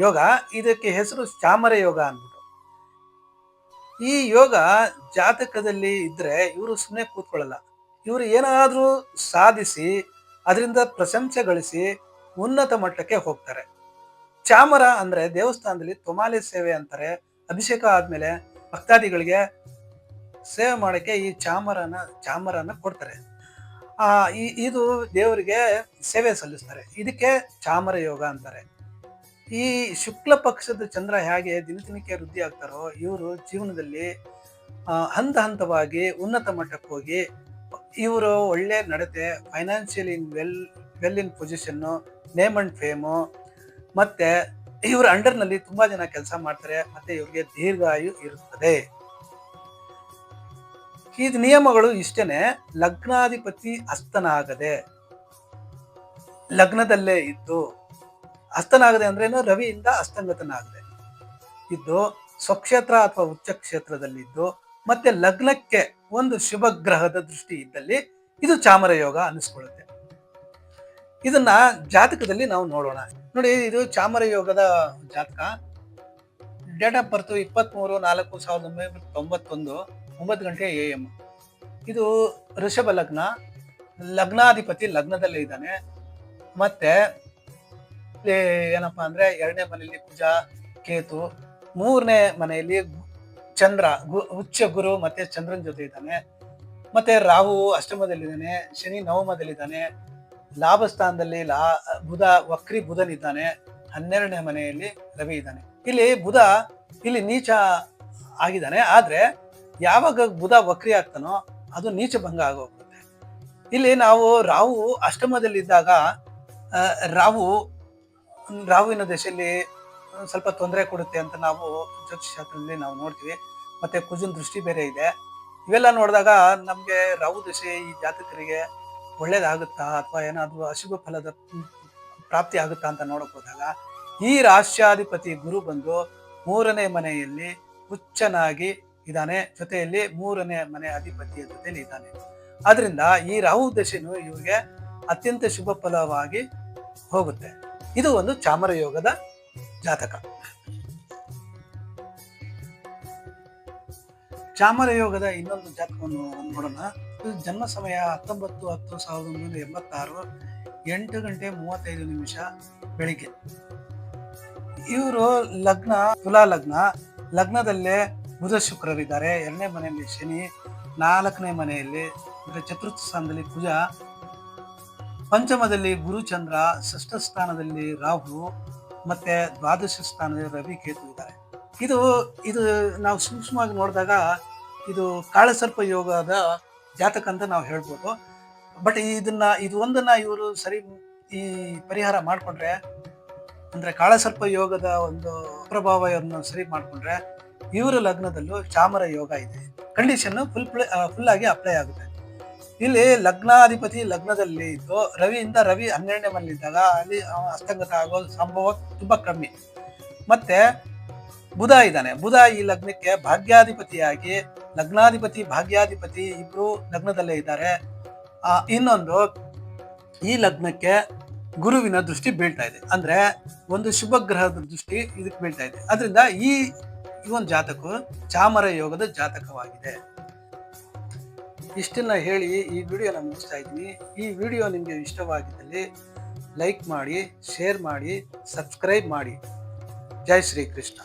ಯೋಗ. ಇದಕ್ಕೆ ಹೆಸರು ಚಾಮರ ಯೋಗ ಅಂದ್ಬಿಟ್ಟು. ಈ ಯೋಗ ಜಾತಕದಲ್ಲಿ ಇದ್ರೆ ಇವರು ಸುಮ್ಮನೆ ಕೂತ್ಕೊಳ್ಳಲ್ಲ. ಇವರು ಏನಾದ್ರೂ ಸಾಧಿಸಿ ಅದರಿಂದ ಪ್ರಶಂಸೆ ಗಳಿಸಿ ಉನ್ನತ ಮಟ್ಟಕ್ಕೆ ಹೋಗ್ತಾರೆ. ಚಾಮರ ಅಂದ್ರೆ ದೇವಸ್ಥಾನದಲ್ಲಿ ತೊಮಾಲೆ ಸೇವೆ ಅಂತಾರೆ. ಅಭಿಷೇಕ ಆದ್ಮೇಲೆ ಭಕ್ತಾದಿಗಳಿಗೆ ಸೇವೆ ಮಾಡಕ್ಕೆ ಈ ಚಾಮರನ ಕೊಡ್ತಾರೆ. ಇದು ದೇವರಿಗೆ ಸೇವೆ ಸಲ್ಲಿಸ್ತಾರೆ. ಇದಕ್ಕೆ ಚಾಮರ ಯೋಗ ಅಂತಾರೆ. ಈ ಶುಕ್ಲ ಪಕ್ಷದ ಚಂದ್ರ ಹೇಗೆ ದಿನದಿನಕ್ಕೆ ವೃದ್ಧಿ ಆಗ್ತಾರೋ, ಇವರು ಜೀವನದಲ್ಲಿ ಹಂತ ಹಂತವಾಗಿ ಉನ್ನತ ಮಟ್ಟಕ್ಕೆ ಹೋಗಿ ಇವರು ಒಳ್ಳೆ ನಡತೆ, financially well in position, name and fame, ಮತ್ತೆ ಇವ್ರ ಅಂಡರ್ನಲ್ಲಿ ತುಂಬಾ ಜನ ಕೆಲಸ ಮಾಡ್ತಾರೆ. ಮತ್ತೆ ಇವ್ರಿಗೆ ದೀರ್ಘಾಯು ಇರುತ್ತದೆ. ಇದು ನಿಯಮಗಳು ಇಷ್ಟೇನೆ. ಲಗ್ನಾಧಿಪತಿ ಹಸ್ತನಾಗದೆ, ಲಗ್ನದಲ್ಲೇ ಇದ್ದು, ಹಸ್ತನಾಗದೆ ಅಂದ್ರೇನು, ರವಿಯಿಂದ ಹಸ್ತಂಗತನಾಗದೆ ಇದ್ದು, ಸ್ವಕ್ಷೇತ್ರ ಅಥವಾ ಉಚ್ಚ ಕ್ಷೇತ್ರದಲ್ಲಿದ್ದು, ಮತ್ತೆ ಲಗ್ನಕ್ಕೆ ಒಂದು ಶುಭ ಗ್ರಹದ ದೃಷ್ಟಿ ಇದ್ದಲ್ಲಿ ಇದು ಚಾಮರ ಯೋಗ ಅನಿಸ್ಕೊಳ್ಳುತ್ತೆ. ಇದನ್ನ ಜಾತಕದಲ್ಲಿ ನಾವು ನೋಡೋಣ. ನೋಡಿ, ಇದು ಚಾಮರ ಯೋಗದ ಜಾತಕ. ಡೇಟ್ ಆಫ್ ಬರ್ತ್ 23/4/1991 9 ಗಂಟೆ AM. ಇದು ಋಷಭ ಲಗ್ನ. ಲಗ್ನಾಧಿಪತಿ ಲಗ್ನದಲ್ಲೇ ಇದ್ದಾನೆ. ಮತ್ತೆ ಏನಪ್ಪಾ ಅಂದ್ರೆ 2ನೇ ಮನೆಯಲ್ಲಿ ಕುಜ, ಕೇತು, 3ನೇ ಮನೆಯಲ್ಲಿ ಚಂದ್ರ, ಉಚ್ಚ ಗುರು ಮತ್ತೆ ಚಂದ್ರನ ಜೊತೆ ಇದ್ದಾನೆ. ಮತ್ತೆ ರಾಹು ಅಷ್ಟಮದಲ್ಲಿದ್ದಾನೆ, ಶನಿ ನವಮದಲ್ಲಿದ್ದಾನೆ, ಲಾಭ ಸ್ಥಾನದಲ್ಲಿ ಬುಧ ವಕ್ರಿ ಬುಧನಿದ್ದಾನೆ, 12ನೇ ಮನೆಯಲ್ಲಿ ರವಿ ಇದ್ದಾನೆ. ಇಲ್ಲಿ ಬುಧ ಇಲ್ಲಿ ನೀಚ ಆಗಿದ್ದಾನೆ. ಆದ್ರೆ ಯಾವಾಗ ಬುಧ ವಕ್ರಿ ಆಗ್ತಾನೋ ಅದು ನೀಚ ಭಂಗ ಆಗೋಗ್ಬಿಡುತ್ತೆ. ಇಲ್ಲಿ ನಾವು ರಾಹು ಅಷ್ಟಮದಲ್ಲಿದ್ದಾಗ ರಾಹುವಿನ ದಶೆಯಲ್ಲಿ ಸ್ವಲ್ಪ ತೊಂದರೆ ಕೊಡುತ್ತೆ ಅಂತ ನಾವು ಜ್ಯೋತಿಷಾಸ್ತ್ರದಲ್ಲಿ ನಾವು ನೋಡ್ತೀವಿ. ಮತ್ತೆ ಕುಜನ್ ದೃಷ್ಟಿ ಬೇರೆ ಇದೆ. ಇವೆಲ್ಲ ನೋಡಿದಾಗ ನಮ್ಗೆ ರಾಹು ದಶೆ ಈ ಜಾತಕರಿಗೆ ಒಳ್ಳೇದಾಗುತ್ತಾ ಅಥವಾ ಏನಾದ್ರೂ ಅಶುಭ ಫಲದ ಪ್ರಾಪ್ತಿ ಆಗುತ್ತಾ ಅಂತ ನೋಡಕ್ ಹೋದಾಗ ಈ ರಾಶ್ಯಾಧಿಪತಿ ಗುರು ಬಂದು 3ನೇ ಮನೆಯಲ್ಲಿ ಉಚ್ಚನಾಗಿ ಇದ್ದಾನೆ. ಜೊತೆಯಲ್ಲಿ 3ನೇ ಮನೆ ಅಧಿಪತಿಯ ಜೊತೆಯಲ್ಲಿ ಇದ್ದಾನೆ. ಆದ್ರಿಂದ ಈ ರಾಹು ದಶೆನು ಇವ್ರಿಗೆ ಅತ್ಯಂತ ಶುಭ ಫಲವಾಗಿ ಹೋಗುತ್ತೆ. ಇದು ಒಂದು ಚಾಮರ ಯೋಗದ ಜಾತಕ. ಚಾಮರ ಯೋಗದ ಇನ್ನೊಂದು ಜಾತಕವನ್ನು ನೋಡೋಣ. ಜನ್ಮ ಸಮಯ 19/10/1986 8 ಗಂಟೆ 35 ನಿಮಿಷ ಬೆಳಿಗ್ಗೆ. ಇವರು ಲಗ್ನ ತುಲಾ ಲಗ್ನ. ಲಗ್ನದಲ್ಲೇ ಬುಧ ಶುಕ್ರರಿದ್ದಾರೆ. 2ನೇ ಮನೆಯಲ್ಲಿ ಶನಿ, 4ನೇ ಮನೆಯಲ್ಲಿ ಅಂದ್ರೆ ಚತುರ್ಥ ಸ್ಥಾನದಲ್ಲಿ ಕುಜ, ಪಂಚಮದಲ್ಲಿ ಗುರು ಚಂದ್ರ, ಷಷ್ಠ ಸ್ಥಾನದಲ್ಲಿ ರಾಹು, ಮತ್ತೆ ದ್ವಾದಶ ಸ್ಥಾನದಲ್ಲಿ ರವಿ ಕೇತು ಇದ್ದಾರೆ. ಇದು ನಾವು ಸೂಕ್ಷ್ಮವಾಗಿ ನೋಡಿದಾಗ ಇದು ಕಾಳಸರ್ಪ ಯೋಗದ ಜಾತಕ ಅಂತ ನಾವು ಹೇಳ್ಬೋದು. ಬಟ್ ಇದು ಒಂದನ್ನ ಇವರು ಸರಿ ಈ ಪರಿಹಾರ ಮಾಡ್ಕೊಂಡ್ರೆ, ಅಂದ್ರೆ ಕಾಳಸರ್ಪ ಯೋಗದ ಒಂದು ಪ್ರಭಾವವನ್ನು ಸರಿ ಮಾಡ್ಕೊಂಡ್ರೆ ಇವರ ಲಗ್ನದಲ್ಲೂ ಚಾಮರ ಯೋಗ ಇದೆ. ಕಂಡೀಷನ್ ಫುಲ್ ಆಗಿ ಅಪ್ಲೈ ಆಗುತ್ತೆ. ಇಲ್ಲಿ ಲಗ್ನಾಧಿಪತಿ ಲಗ್ನದಲ್ಲಿ ಇದ್ದು ರವಿ 12ನೇ ಮನೆಯಲ್ಲಿದ್ದಾಗ ಅಲ್ಲಿ ಹಸ್ತಂಗತ ಆಗೋ ಸಂಭವ ತುಂಬಾ ಕಮ್ಮಿ. ಮತ್ತೆ ಬುಧ ಇದ್ದಾನೆ. ಬುಧ ಈ ಲಗ್ನಕ್ಕೆ ಭಾಗ್ಯಾಧಿಪತಿಯಾಗಿ, ಲಗ್ನಾಧಿಪತಿ ಭಾಗ್ಯಾಧಿಪತಿ ಇಬ್ರು ಲಗ್ನದಲ್ಲೇ ಇದ್ದಾರೆ. ಇನ್ನೊಂದು, ಈ ಲಗ್ನಕ್ಕೆ ಗುರುವಿನ ದೃಷ್ಟಿ ಬೀಳ್ತಾ ಇದೆ. ಅಂದ್ರೆ ಒಂದು ಶುಭ ಗ್ರಹದ ದೃಷ್ಟಿ ಇದಕ್ಕೆ ಬೀಳ್ತಾ ಇದೆ. ಅದರಿಂದ ಈ ಒಂದು ಜಾತಕ ಚಾಮರ ಯೋಗದ ಜಾತಕವಾಗಿದೆ. ಇಷ್ಟನ್ನ ಹೇಳಿ ಈ ವಿಡಿಯೋನ ಮುಗಿಸ್ತಾ ಇದ್ದೀನಿ. ಈ ವಿಡಿಯೋ ನಿಮಗೆ ಇಷ್ಟವಾಗಿದ್ದಲ್ಲಿ ಲೈಕ್ ಮಾಡಿ, ಶೇರ್ ಮಾಡಿ, ಸಬ್ಸ್ಕ್ರೈಬ್ ಮಾಡಿ. ಜೈ ಶ್ರೀ ಕೃಷ್ಣ.